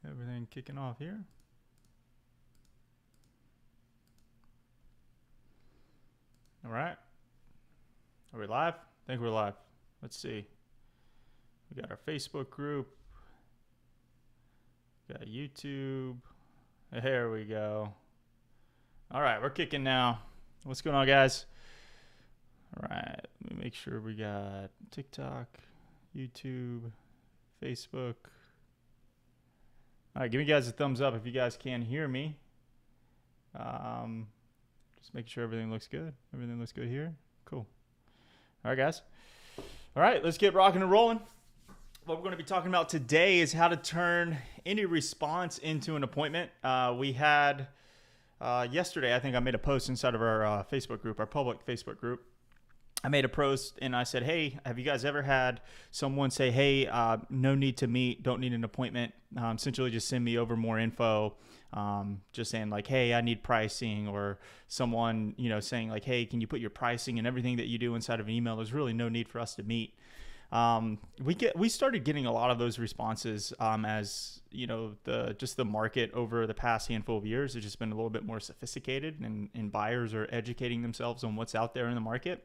Everything kicking off here. All right. Are we live? I think we're live. Let's see. We got our Facebook group. We got YouTube. There we go. All right, we're kicking now. What's going on, guys? All right, let me make sure we got TikTok, YouTube, Facebook. All right, give me guys a thumbs up if you guys can hear me. Just make sure everything looks good. Everything looks good here. Cool. All right, guys. All right, let's get rocking and rolling. What we're going to be talking about today is how to turn any response into an appointment. We had yesterday, I think I made a post inside of our Facebook group, our public Facebook group. I made a post and I said, hey, have you guys ever had someone say, hey, no need to meet, don't need an appointment, essentially just send me over more info, just saying like, hey, I need pricing, or someone, saying like, hey, can you put your pricing and everything that you do inside of an email? There's really no need for us to meet. We started getting a lot of those responses as the market over the past handful of years has just been a little bit more sophisticated, and buyers are educating themselves on what's out there in the market.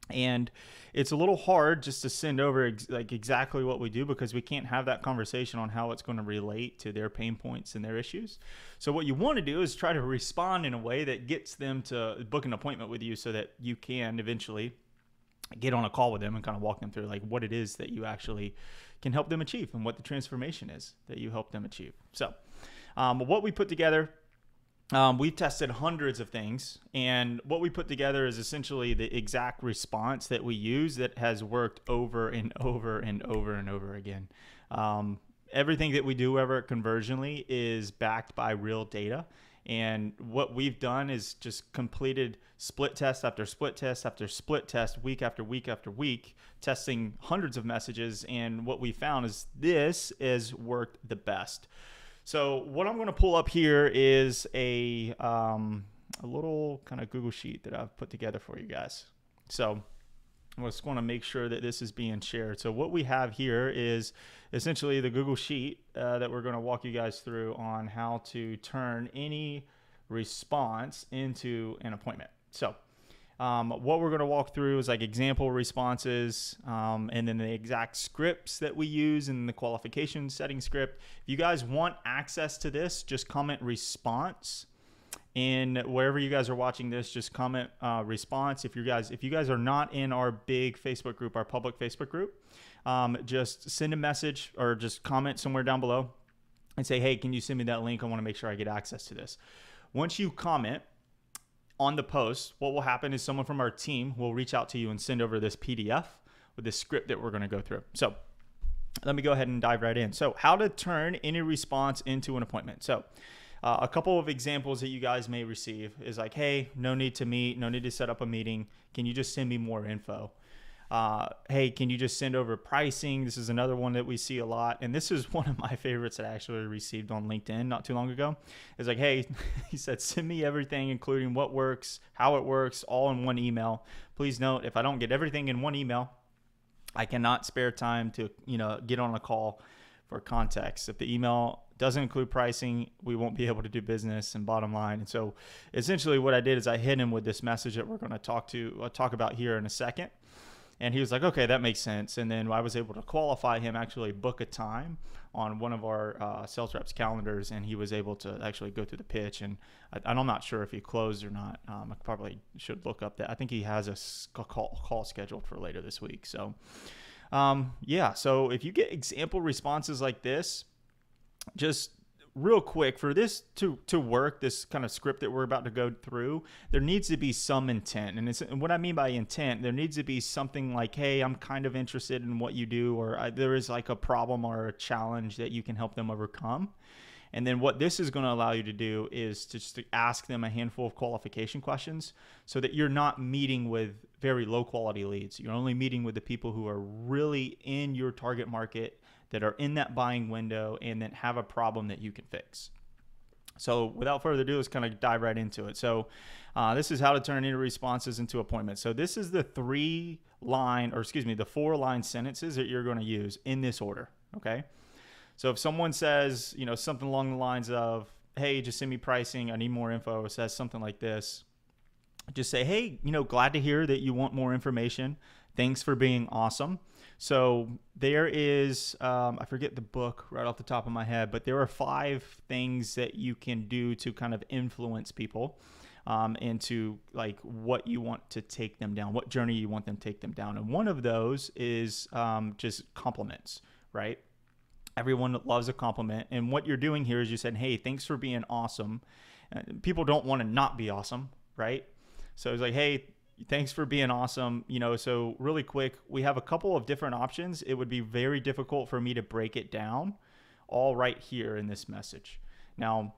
And it's a little hard just to send over exactly what we do, because we can't have that conversation on how it's going to relate to their pain points and their issues. So what you want to do is try to respond in a way that gets them to book an appointment with you, so that you can eventually get on a call with them and kind of walk them through like what it is that you actually can help them achieve and what the transformation is that you help them achieve. So what we put together, we've tested hundreds of things, and what we put together is essentially the exact response that we use that has worked over and over and over and over again. Everything that we do ever at Conversionly is backed by real data. And what we've done is just completed split test after split test after split test, week after week after week, testing hundreds of messages. And what we found is this has worked the best. So what I'm going to pull up here is a little kind of Google sheet that I've put together for you guys. So I just want to make sure that this is being shared. So what we have here is essentially the Google sheet that we're going to walk you guys through on how to turn any response into an appointment. So what we're going to walk through is like example responses, and then the exact scripts that we use in the qualification setting script. If you guys want access to this, just comment response. And wherever you guys are watching this, just comment response. If you guys are not in our big Facebook group, our public Facebook group, just send a message or just comment somewhere down below and say, hey, can you send me that link? I want to make sure I get access to this. Once you comment on the post, what will happen is someone from our team will reach out to you and send over this PDF with this script that we're going to go through. So let me go ahead and dive right in. So how to turn any response into an appointment. So a couple of examples that you guys may receive is like, hey, no need to meet, no need to set up a meeting. Can you just send me more info? Hey, can you just send over pricing? This is another one that we see a lot. And this is one of my favorites that I actually received on LinkedIn not too long ago. It's like, hey, he said, send me everything, including what works, how it works, all in one email. Please note, if I don't get everything in one email, I cannot spare time to, get on a call for context. If the email doesn't include pricing, we won't be able to do business, and bottom line. And so essentially what I did is I hit him with this message that we're going to talk about here in a second. And he was like, okay, that makes sense. And then I was able to qualify him, actually book a time on one of our sales reps' calendars, and he was able to actually go through the pitch. And I'm not sure if he closed or not. I probably should look up that. I think he has a call scheduled for later this week. So, so if you get example responses like this, just real quick, for this to work, this kind of script that we're about to go through, there needs to be some intent. And what I mean by intent, there needs to be something like, hey, I'm kind of interested in what you do, or there is like a problem or a challenge that you can help them overcome. And then what this is going to allow you to do is to just ask them a handful of qualification questions, so that you're not meeting with very low quality leads. You're only meeting with the people who are really in your target market, that are in that buying window, and that have a problem that you can fix. So without further ado, let's kind of dive right into it. So this is how to turn any responses into appointments. So this is the 4-line sentences that you're going to use in this order. Okay. So if someone says, something along the lines of, hey, just send me pricing, I need more info, or says something like this, just say, hey, glad to hear that you want more information. Thanks for being awesome. So there is, I forget the book right off the top of my head, but there are 5 things that you can do to kind of influence people into like what you want to take them down, what journey you want them to take them down. And one of those is just compliments, right? Everyone loves a compliment. And what you're doing here is you said, hey, thanks for being awesome. People don't want to not be awesome, right? So it's like, hey, thanks for being awesome. So really quick, we have a couple of different options. It would be very difficult for me to break it down all right here in this message. Now,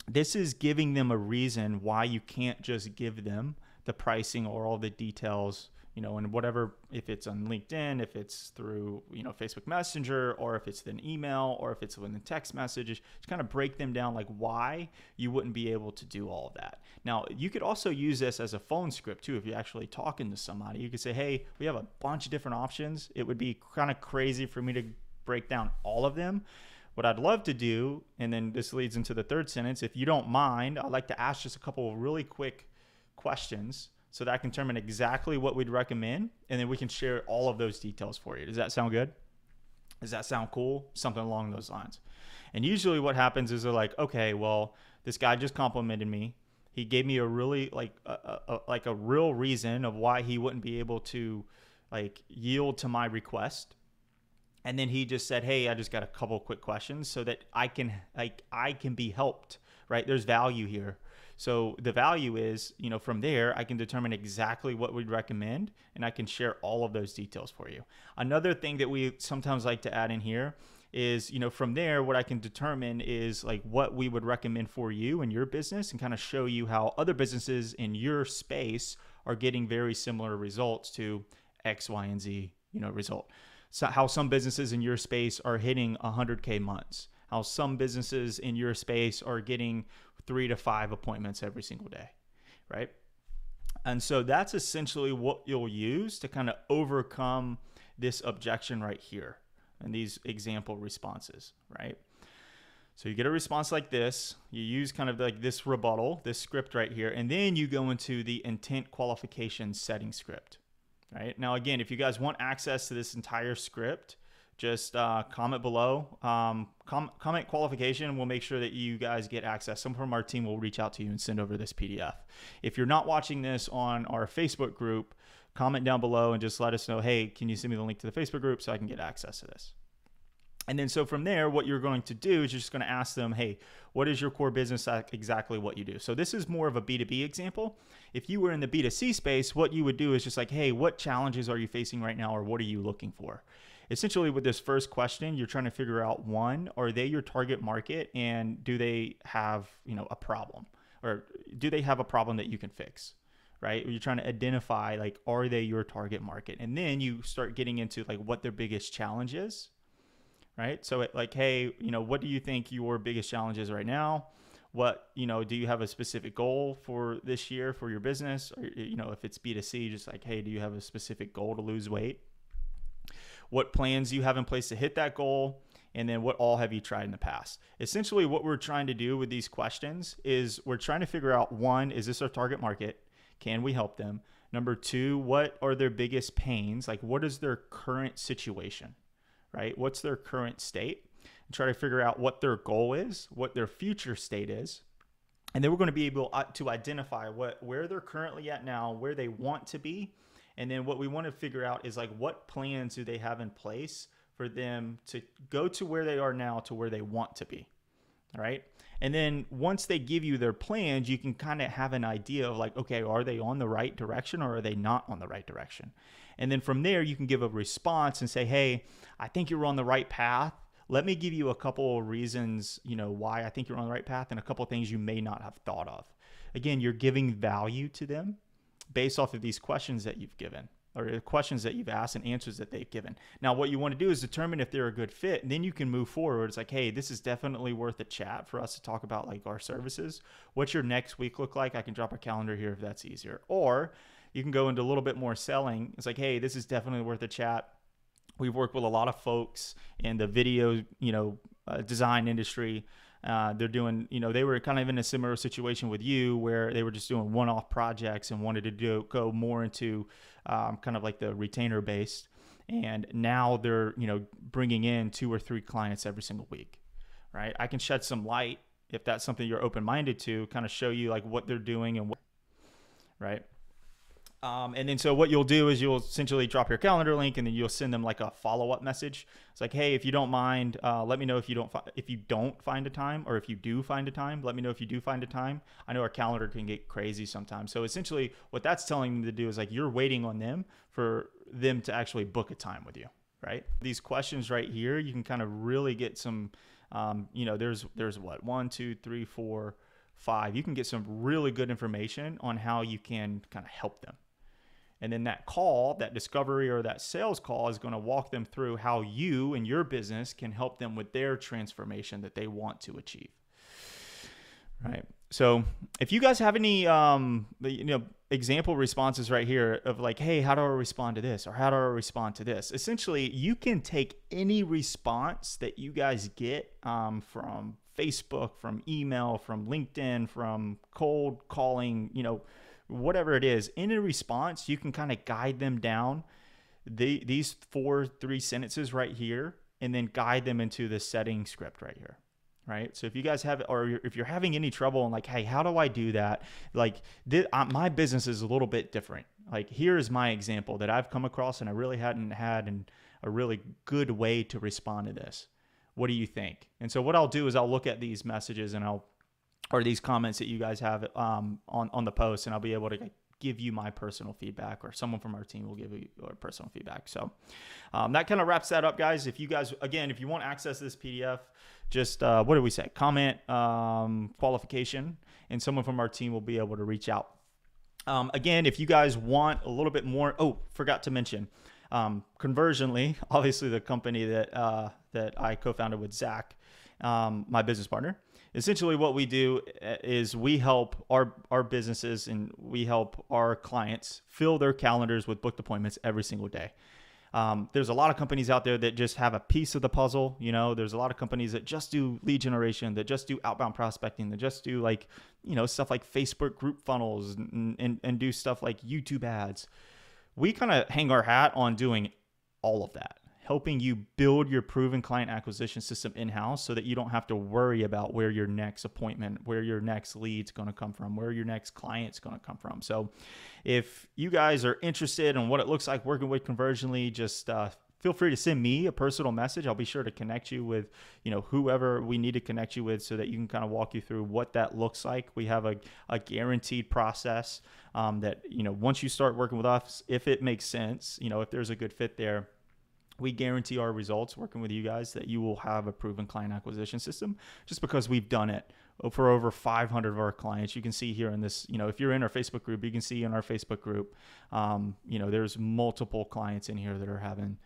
this is giving them a reason why you can't just give them the pricing or all the details, and whatever, if it's on LinkedIn, if it's through, Facebook Messenger, or if it's an email, or if it's in the text messages, to kind of break them down, like why you wouldn't be able to do all of that. Now, you could also use this as a phone script too. If you're actually talking to somebody, you could say, hey, we have a bunch of different options. It would be kind of crazy for me to break down all of them. What I'd love to do, and then this leads into the third sentence, if you don't mind, I'd like to ask just a couple of really quick questions so that I can determine exactly what we'd recommend, and then we can share all of those details for you. Does that sound good? Does that sound cool? Something along those lines. And usually what happens is they're like, okay, well, this guy just complimented me. He gave me a really like a real reason of why he wouldn't be able to like yield to my request. And then he just said, hey, I just got a couple quick questions so that I can be helped, right? There's value here. So the value is, from there, I can determine exactly what we'd recommend, and I can share all of those details for you. Another thing that we sometimes like to add in here is, from there, what I can determine is like what we would recommend for you and your business, and kind of show you how other businesses in your space are getting very similar results to X, Y, and Z, result. So how some businesses in your space are hitting 100K months, how some businesses in your space are getting 3 to 5 appointments every single day, right? And so that's essentially what you'll use to kind of overcome this objection right here and these example responses, right? So you get a response like this, you use kind of like this rebuttal, this script right here, and then you go into the intent qualification setting script, right? Now, again, if you guys want access to this entire script, just comment below. Comment qualification, and we'll make sure that you guys get access. Someone from our team will reach out to you and send over this PDF. If you're not watching this on our Facebook group, comment down below and just let us know, hey, can you send me the link to the Facebook group so I can get access to this? And then so from there, what you're going to do is you're just going to ask them, hey, what is your core business, exactly what you do? So this is more of a B2B example. If you were in the B2C space, what you would do is just like, hey, what challenges are you facing right now, or what are you looking for? Essentially, with this first question, you're trying to figure out, one, are they your target market, and do they have, a problem, or do they have a problem that you can fix, right? You're trying to identify, like, are they your target market? And then you start getting into like what their biggest challenge is, right? So like, hey, what do you think your biggest challenge is right now? What, do you have a specific goal for this year for your business? Or, if it's B2C, just like, hey, do you have a specific goal to lose weight? What plans you have in place to hit that goal, and then what all have you tried in the past? Essentially, what we're trying to do with these questions is we're trying to figure out, one, is this our target market? Can we help them? Number two, what are their biggest pains? Like, what is their current situation, right? What's their current state? And try to figure out what their goal is, what their future state is. And then we're going to be able to identify where they're currently at now, where they want to be. And then what we want to figure out is like, what plans do they have in place for them to go to where they are now to where they want to be, all right? And then once they give you their plans, you can kind of have an idea of like, okay, are they on the right direction, or are they not on the right direction? And then from there, you can give a response and say, hey, I think you're on the right path. Let me give you a couple of reasons, why I think you're on the right path, and a couple of things you may not have thought of. Again, you're giving value to them based off of these questions that you've given, or the questions that you've asked and answers that they've given. Now, what you want to do is determine if they're a good fit, and then you can move forward. It's like, hey, this is definitely worth a chat for us to talk about like our services. What's your next week look like? I can drop a calendar here if that's easier. Or you can go into a little bit more selling. It's like, hey, this is definitely worth a chat. We've worked with a lot of folks in the video, design industry. They're doing, they were kind of in a similar situation with you where they were just doing one-off projects and wanted to go more into kind of like the retainer based. And now they're, bringing in 2 or 3 clients every single week, right? I can shed some light if that's something you're open-minded to, kind of show you like what they're doing and what, right? And then so what you'll do is you'll essentially drop your calendar link, and then you'll send them like a follow-up message. It's like, hey, if you don't mind, let me know if you don't find a time, or if you do find a time, let me know if you do find a time. I know our calendar can get crazy sometimes. So essentially what that's telling them to do is like you're waiting on them for them to actually book a time with you, right? These questions right here, you can kind of really get some, there's what, 1, 2, 3, 4, 5. You can get some really good information on how you can kind of help them. And then that call, that discovery or that sales call is going to walk them through how you and your business can help them with their transformation that they want to achieve. Right. So if you guys have any, example responses right here of like, hey, how do I respond to this? Or how do I respond to this? Essentially, you can take any response that you guys get from Facebook, from email, from LinkedIn, from cold calling, whatever it is, in a response, you can kind of guide them down these 3 sentences right here, and then guide them into the setting script right here. Right. So if you guys have, or if you're having any trouble and like, hey, how do I do that? Like my business is a little bit different. Like, here is my example that I've come across, and I really hadn't had a really good way to respond to this. What do you think? And so what I'll do is I'll look at these messages or these comments that you guys have on the post, and I'll be able to give you my personal feedback, or someone from our team will give you your personal feedback. So that kind of wraps that up, guys. If you guys, again, if you want access to this PDF, just what did we say? Comment qualification, and someone from our team will be able to reach out. Again, if you guys want a little bit more, forgot to mention, Conversionly, obviously the company that I co-founded with Zach, my business partner. Essentially what we do is we help our businesses, and we help our clients fill their calendars with booked appointments every single day. There's a lot of companies out there that just have a piece of the puzzle. There's a lot of companies that just do lead generation, that just do outbound prospecting, that just do stuff like Facebook group funnels and do stuff like YouTube ads. We kind of hang our hat on doing all of that, helping you build your proven client acquisition system in-house so that you don't have to worry about where your next appointment, where your next lead's going to come from, where your next client's going to come from. So if you guys are interested in what it looks like working with Conversionly, just feel free to send me a personal message. I'll be sure to connect you with, whoever we need to connect you with, so that you can kind of walk you through what that looks like. We have a guaranteed process that, once you start working with us, if it makes sense, if there's a good fit there, we guarantee our results working with you guys, that you will have a proven client acquisition system, just because we've done it for over 500 of our clients. You can see here in this, if you're in our Facebook group, you can see in our Facebook group, there's multiple clients in here that are having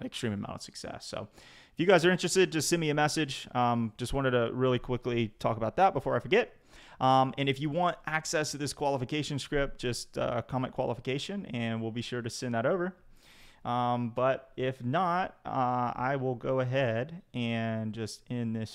extreme amount of success. So if you guys are interested, just send me a message. Just wanted to really quickly talk about that before I forget. And if you want access to this qualification script, just comment qualification, and we'll be sure to send that over. But if not, I will go ahead and just end this